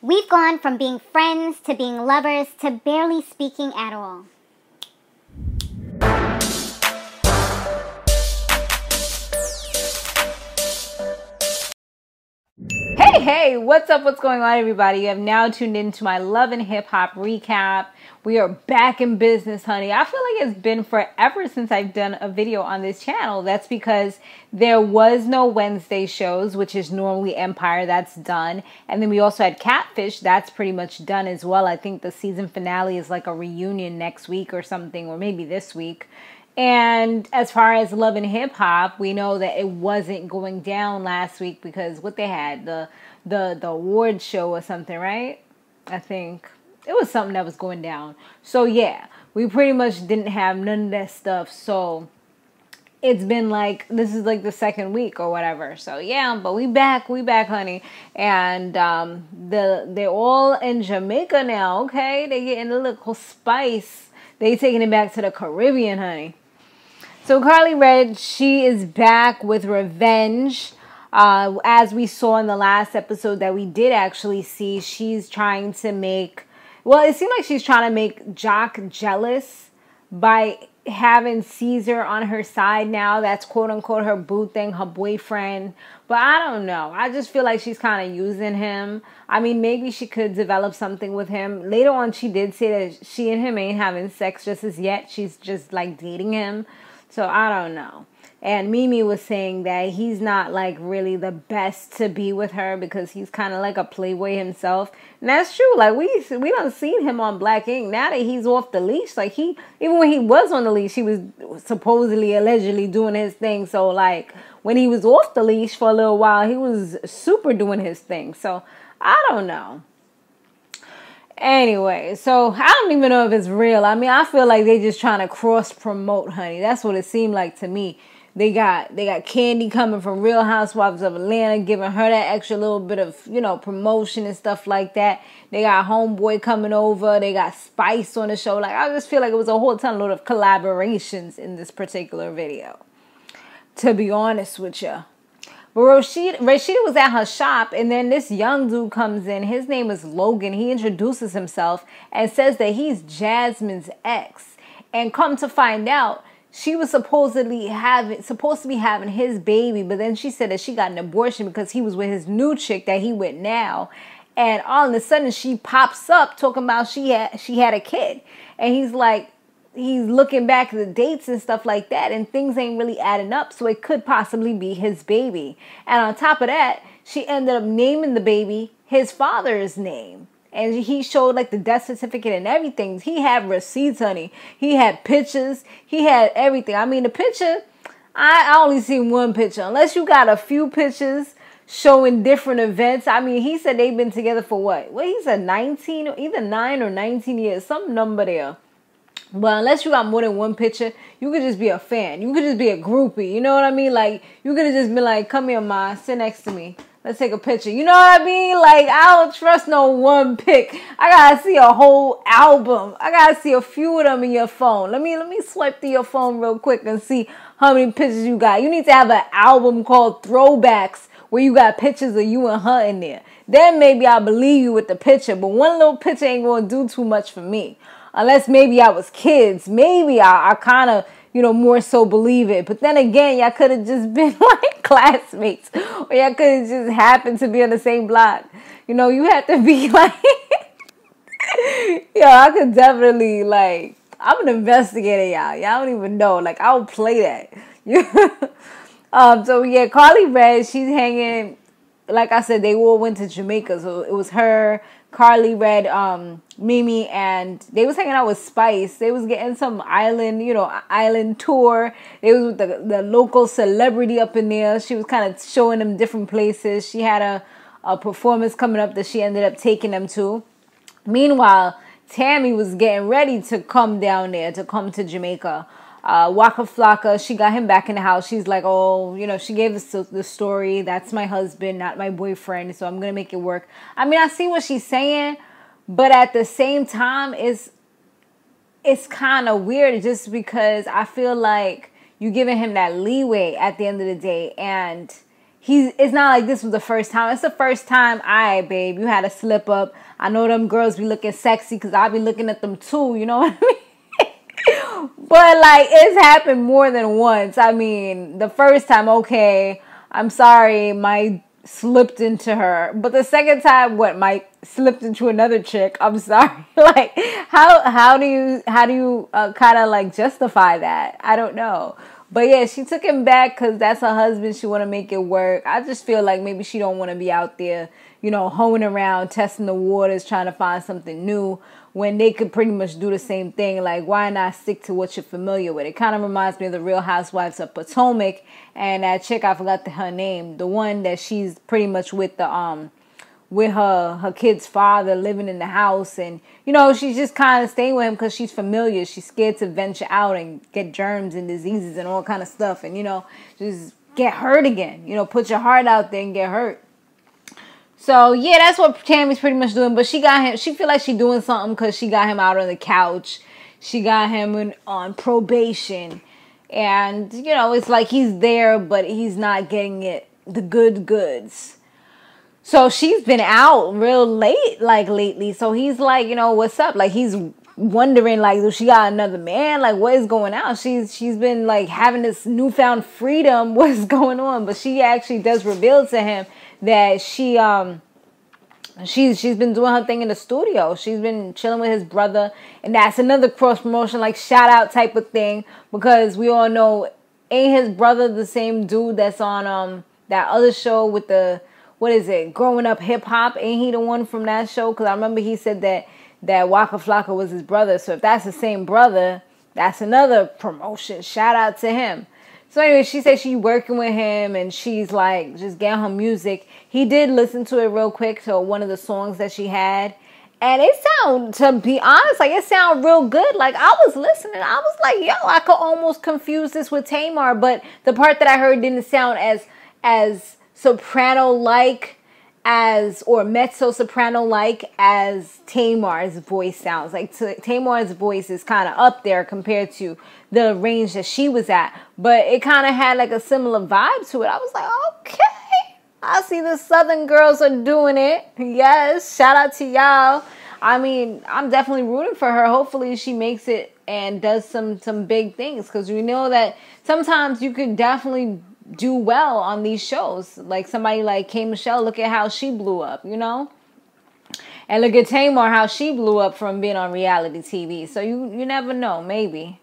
We've gone from being friends to being lovers to barely speaking at all. Hey, what's up? What's going on, everybody? You have now tuned into my Love and Hip Hop recap. We are back in business, honey. I feel like it's been forever since I've done a video on this channel. That's because there was no Wednesday shows, which is normally Empire. That's done. And then we also had Catfish. That's pretty much done as well. I think the season finale is like a reunion next week or something, or maybe this week. And as far as Love and Hip Hop, we know that it wasn't going down last week because what they had, the award show or something, right? I think it was something that was going down. So yeah, we pretty much didn't have none of that stuff. So it's been like, this is like the second week or whatever. So yeah, but we back, honey. And they're all in Jamaica now, okay? They getting a little spice. They taking it back to the Caribbean, honey. So Karlie Redd, she is back with revenge. As we saw in the last episode that we did actually see, she's trying to make, well, it seemed like she's trying to make Jock jealous by having Cesear on her side now. That's quote unquote her boo thing, her boyfriend. But I don't know. I just feel like she's kind of using him. I mean, maybe she could develop something with him. Later on, she did say that she and him ain't having sex just as yet. She's just like dating him. So I don't know. And Mimi was saying that he's not like really the best to be with her because he's kind of like a playboy himself. And that's true. Like we done seen him on Black Ink. Now that he's off the leash, like even when he was on the leash, he was supposedly, allegedly doing his thing. So like when he was off the leash for a little while, he was super doing his thing. So I don't know. Anyway, so I don't even know if it's real. I mean, I feel like they just trying to cross promote, honey. That's what it seemed like to me. They got Candy coming from Real Housewives of Atlanta, giving her that extra little bit of, promotion and stuff like that. They got Homeboy coming over. They got Spice on the show. Like, I just feel like it was a whole ton load of collaborations in this particular video, to be honest with you. But Rasheeda was at her shop, and then this young dude comes in. His name is Logan. He introduces himself and says that he's Jasmine's ex. And come to find out, she was supposed to be having his baby, but then she said that she got an abortion because he was with his new chick that he with now. And all of a sudden, she pops up talking about she had a kid, and he's like, he's looking back at the dates and stuff like that, and things ain't really adding up, so it could possibly be his baby. And on top of that, she ended up naming the baby his father's name. And he showed like the death certificate and everything. He had receipts, honey. He had pictures. He had everything. I mean, the picture, I only seen one picture. Unless you got a few pictures showing different events. I mean, he said they've been together for what? Well, he said 19, either 9 or 19 years. Some number there. But unless you got more than one picture, you could just be a fan. You could just be a groupie. You know what I mean? Like, you could have just been like, come here, Ma, sit next to me. Let's take a picture. You know what I mean? Like, I don't trust no one pic. I gotta see a whole album. I gotta see a few of them in your phone. Let me swipe through your phone real quick and see how many pictures you got. You need to have an album called Throwbacks where you got pictures of you and her in there. Then maybe I'll believe you with the picture. But one little picture ain't gonna do too much for me. Unless maybe I was kids. Maybe I kind of, more so believe it. But then again, y'all could have just been like classmates. Or y'all could have just happened to be on the same block. You have to be like, I could definitely, like, I'm an investigator, y'all. Y'all don't even know. Like, I'll play that. So yeah, Karlie Redd, she's hanging, like I said, they all went to Jamaica. So it was her, Karlie Redd, Mimi, and they was hanging out with Spice. They was getting some island, island tour. They was with the local celebrity up in there. She was kind of showing them different places. She had a performance coming up that she ended up taking them to. Meanwhile, Tammy was getting ready to come down there, to come to Jamaica. Waka Flocka, she got him back in the house. She's like, oh, she gave us the story. That's my husband, not my boyfriend. So I'm going to make it work. I mean, I see what she's saying, but at the same time, it's kind of weird just because I feel like you're giving him that leeway at the end of the day. And it's not like this was the first time. It's the first time, babe, you had a slip up. I know them girls be looking sexy because I be looking at them too, you know what I mean? But, like, it's happened more than once. I mean, the first time, okay, I'm sorry, my slipped into her. But the second time, my slipped into another chick? I'm sorry. Like, how do you kind of, like, justify that? I don't know. But yeah, she took him back because that's her husband. She want to make it work. I just feel like maybe she don't want to be out there, hoeing around, testing the waters, trying to find something new when they could pretty much do the same thing. Like, why not stick to what you're familiar with? It kind of reminds me of the Real Housewives of Potomac and that chick, I forgot her name, the one that she's pretty much with with her kid's father living in the house, and she's just kind of staying with him because she's familiar. She's scared to venture out and get germs and diseases and all kind of stuff, and just get hurt again. Put your heart out there and get hurt. So yeah, that's what Tammy's pretty much doing. But she got him. She feel like she's doing something because she got him out on the couch. She got him on probation, and it's like he's there, but he's not getting the good goods. So she's been out real late, like, lately. So he's like, what's up? Like, he's wondering, like, does she got another man? Like, what is going on? She's been, like, having this newfound freedom. What's going on? But she actually does reveal to him that she's been doing her thing in the studio. She's been chilling with his brother. And that's another cross-promotion, like, shout-out type of thing. Because we all know, ain't his brother the same dude that's on that other show with the... What is it? Growing Up Hip Hop. Ain't he the one from that show? Because I remember he said that Waka Flocka was his brother. So if that's the same brother, that's another promotion. Shout out to him. So anyway, she said she's working with him and she's like just getting her music. He did listen to it real quick. So one of the songs that she had. And it sound, to be honest, like it sound real good. Like I was listening. I was like, yo, I could almost confuse this with Tamar. But the part that I heard didn't sound as soprano-like or mezzo-soprano-like as Tamar's voice sounds. Like Tamar's voice is kind of up there compared to the range that she was at. But it kind of had like a similar vibe to it. I was like, okay, I see the Southern girls are doing it. Yes, shout out to y'all. I mean, I'm definitely rooting for her. Hopefully she makes it and does some big things. Because we know that sometimes you could definitely do well on these shows. Like somebody like K. Michelle, look at how she blew up, And look at Tamar, how she blew up from being on reality TV. So you never know, maybe.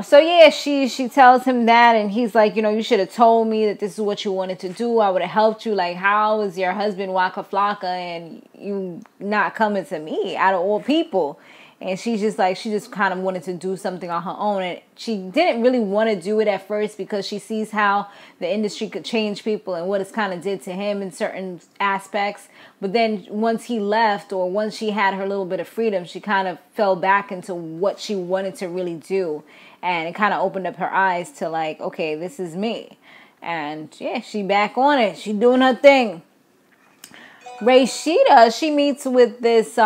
So yeah, she tells him that, and he's like, you should have told me that this is what you wanted to do. I would have helped you. Like, how is your husband Waka Flocka and you not coming to me out of all people? And she's just like, she just kind of wanted to do something on her own. And she didn't really want to do it at first because she sees how the industry could change people and what it's kind of did to him in certain aspects. But then once he left, or once she had her little bit of freedom, she kind of fell back into what she wanted to really do. And it kind of opened up her eyes to like, okay, this is me. And yeah, she back on it. She doing her thing. Rasheeda, she meets with this,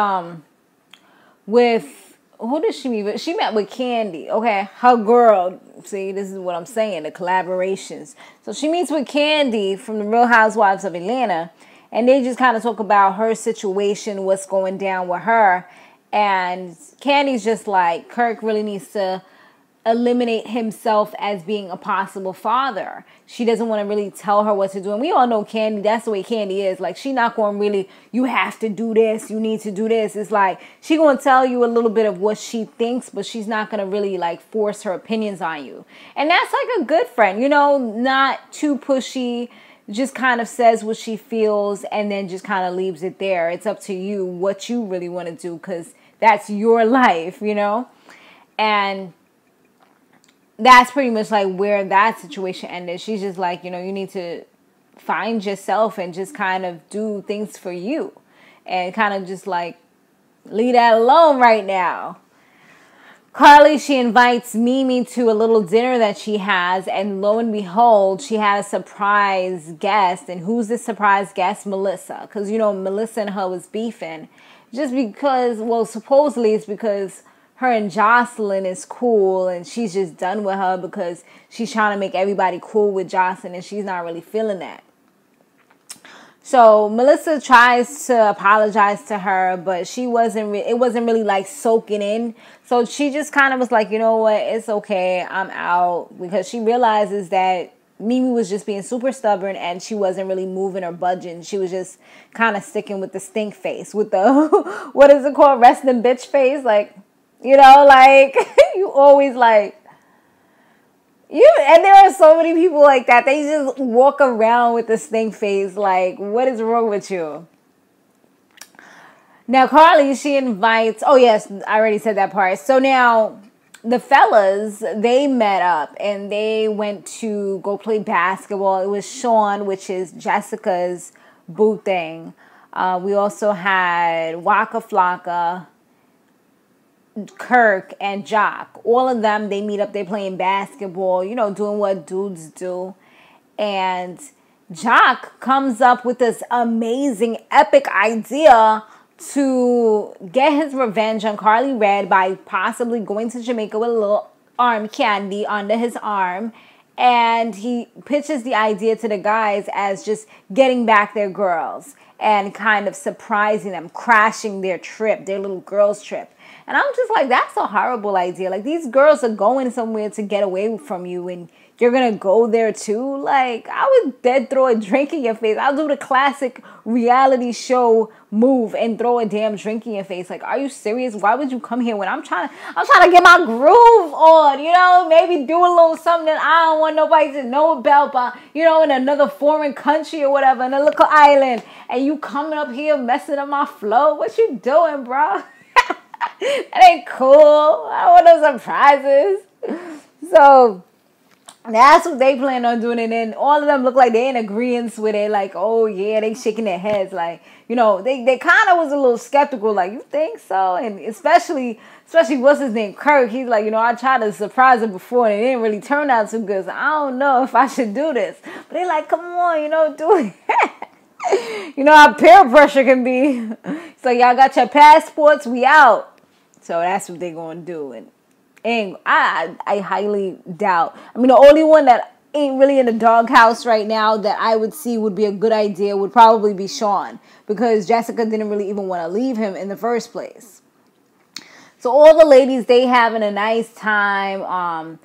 who did she meet with? She met with Candy. Okay, her girl. See, this is what I'm saying, the collaborations. So she meets with Candy from the Real Housewives of Atlanta. And they just kind of talk about her situation, what's going down with her. And Candy's just like, Kirk really needs to eliminate himself as being a possible father. She doesn't want to really tell her what to do. And we all know Candy, that's the way Candy is. Like, she not going to really, you have to do this, you need to do this. It's like, she going to tell you a little bit of what she thinks, but she's not going to really, like, force her opinions on you. And that's like a good friend, not too pushy, just kind of says what she feels and then just kind of leaves it there. It's up to you what you really want to do because that's your life, And that's pretty much like where that situation ended. She's just like, you need to find yourself and just kind of do things for you and kind of just like leave that alone right now. Karlie, she invites Mimi to a little dinner that she has, and lo and behold, she had a surprise guest. And who's this surprise guest? Melissa. Because, Melissa and her was beefing. Just because, well, supposedly it's because her and Jocelyn is cool and she's just done with her because she's trying to make everybody cool with Jocelyn and she's not really feeling that. So Melissa tries to apologize to her, but it wasn't really like soaking in. So she just kind of was like, you know what, it's okay, I'm out, because she realizes that Mimi was just being super stubborn and she wasn't really moving or budging. She was just kind of sticking with the stink face, with the what is it called, resting bitch face, like, you know, like you always like. And there are so many people like that. They just walk around with the stink face. Like, what is wrong with you? Now, Karlie, she invites... Oh, yes, I already said that part. So now, the fellas, they met up and they went to go play basketball. It was Sean, which is Jessica's boo thing. We also had Waka Flocka, Kirk, and Jock. All of them, they meet up, they playing basketball, you know, doing what dudes do. And Jock comes up with this amazing, epic idea to get his revenge on Karlie Redd by possibly going to Jamaica with a little arm candy under his arm. And he pitches the idea to the guys as just getting back their girls and kind of surprising them, crashing their trip, their little girls' trip. And I'm just like, that's a horrible idea. Like, these girls are going somewhere to get away from you and you're going to go there too? Like, I would dead throw a drink in your face. I'll do the classic reality show move and throw a damn drink in your face. Like, are you serious? Why would you come here when I'm trying to get my groove on, you know? Maybe do a little something that I don't want nobody to know about, but, you know, in another foreign country or whatever, in a little island, and you coming up here messing up my flow? What you doing, bro? That ain't cool. I don't want no surprises. So that's what they plan on doing. And then all of them look like they in agreement with it. Like, oh yeah, they shaking their heads. Like, you know, they kind of was a little skeptical. Like, you think so? And especially what's his name, Kirk. He's like, you know, I tried to surprise him before and it didn't really turn out too good. So I don't know if I should do this. But they like, come on, you know, do it. You know how peer pressure can be. So y'all got your passports, we out. So that's what they're going to do. And I highly doubt. I mean, the only one that ain't really in the doghouse right now that I would see would be a good idea would probably be Sean. Because Jessica didn't really even want to leave him in the first place. So all the ladies, they having a nice time.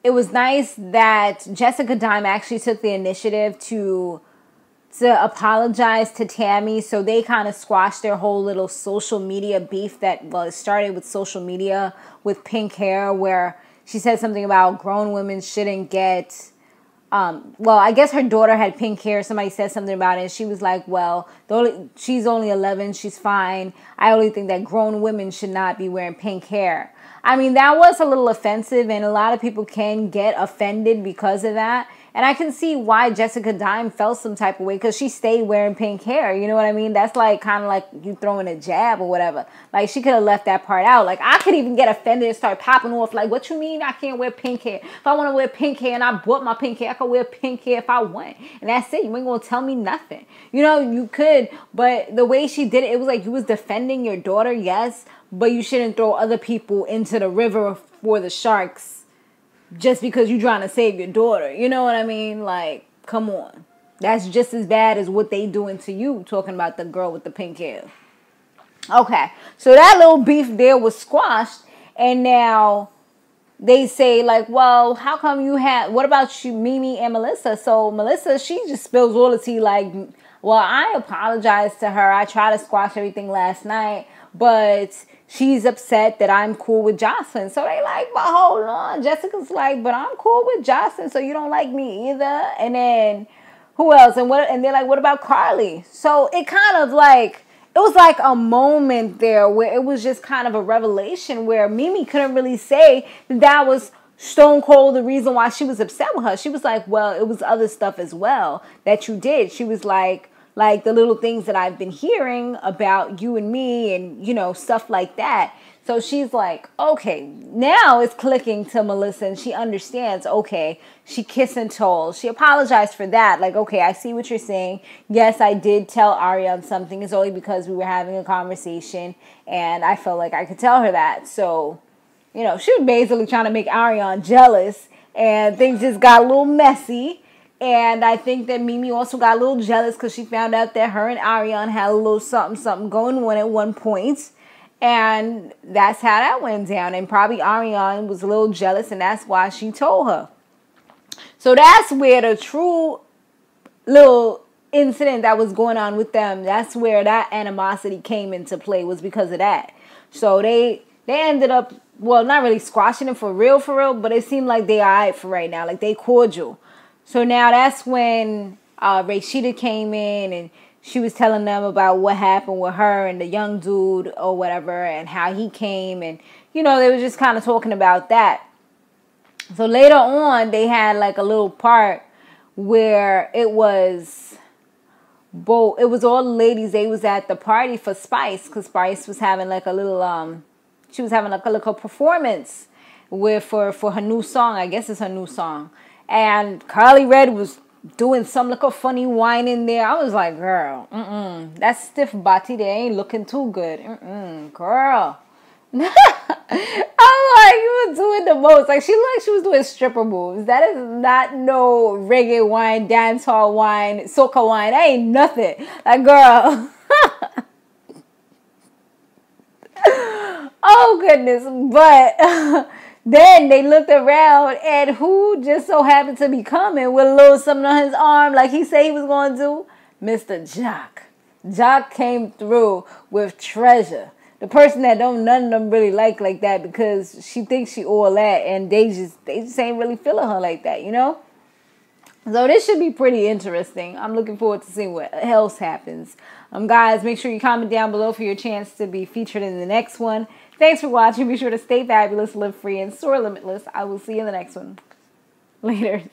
It was nice that Jessica Dime actually took the initiative to apologize to Tammy. So they kind of squashed their whole little social media beef that, well, it started with social media with pink hair, where she said something about grown women shouldn't get, well, I guess her daughter had pink hair. Somebody said something about it. She was like, well, she's only 11. She's fine. I only think that grown women should not be wearing pink hair. I mean, that was a little offensive, and a lot of people can get offended because of that. And I can see why Jessica Dime felt some type of way, because she stayed wearing pink hair. You know what I mean? That's like kind of like you throwing a jab or whatever. Like, she could have left that part out. Like, I could even get offended and start popping off. Like, what you mean I can't wear pink hair? If I want to wear pink hair and I bought my pink hair, I could wear pink hair if I want. And that's it. You ain't going to tell me nothing. You know, you could. But the way she did it, it was like you was defending your daughter, yes. But you shouldn't throw other people into the river for the sharks just because you're trying to save your daughter. You know what I mean? Like, come on. That's just as bad as what they doing to you, talking about the girl with the pink hair. Okay, so that little beef there was squashed, and now they say, like, well, how come you had, what about you, Mimi and Melissa? So Melissa, she just spills all the tea, like, well, I apologized to her. I tried to squash everything last night, but she's upset that I'm cool with Jocelyn. So they like, but hold on. Jessica's like, but I'm cool with Jocelyn, so you don't like me either. And then who else? And they're like, what about Karlie? So it kind of like, it was like a moment there where it was just kind of a revelation where Mimi couldn't really say that was stone cold the reason why she was upset with her. She was like, well, it was other stuff as well that you did. She was like the little things that I've been hearing about you and me and, you know, stuff like that. So she's like, okay, now it's clicking to Melissa and she understands, okay, she kissed and told. She apologized for that. Like, okay, I see what you're saying. Yes, I did tell Ariane something. It's only because we were having a conversation and I felt like I could tell her that. So you know, she was basically trying to make Ariane jealous, and things just got a little messy. And I think that Mimi also got a little jealous because she found out that her and Ariane had a little something going on at one point. And that's how that went down. And probably Ariane was a little jealous, and that's why she told her. So that's where the true little incident that was going on with them, that's where that animosity came into play, was because of that. So they ended up, well, not really squashing it for real, but it seemed like they all right for right now. Like, they cordial. So now that's when Rasheeda came in, and she was telling them about what happened with her and the young dude or whatever, and how he came. And, you know, they were just kind of talking about that. So later on, they had like a little part where it was both. It was all the ladies. They was at the party for Spice, because Spice was having like a little, she was having like a little performance for her new song. I guess it's her new song. And Karlie Redd was doing some little funny wine in there. I was like, girl, that stiff body there ain't looking too good. Girl. I'm like, you were doing the most. Like, she looked like she was doing stripper moves. That is not no reggae wine, dancehall wine, soca wine. That ain't nothing. Like, girl. Oh, goodness. But then they looked around, and who just so happened to be coming with a little something on his arm like he said he was going to do? Mr. Jock. Jock came through with Treasure. The person that none of them really like that, because she thinks she all that, and they just ain't really feeling her like that, you know? So this should be pretty interesting. I'm looking forward to seeing what else happens. Guys, make sure you comment down below for your chance to be featured in the next one. Thanks for watching. Be sure to stay fabulous, live free, and soar limitless. I will see you in the next one. Later.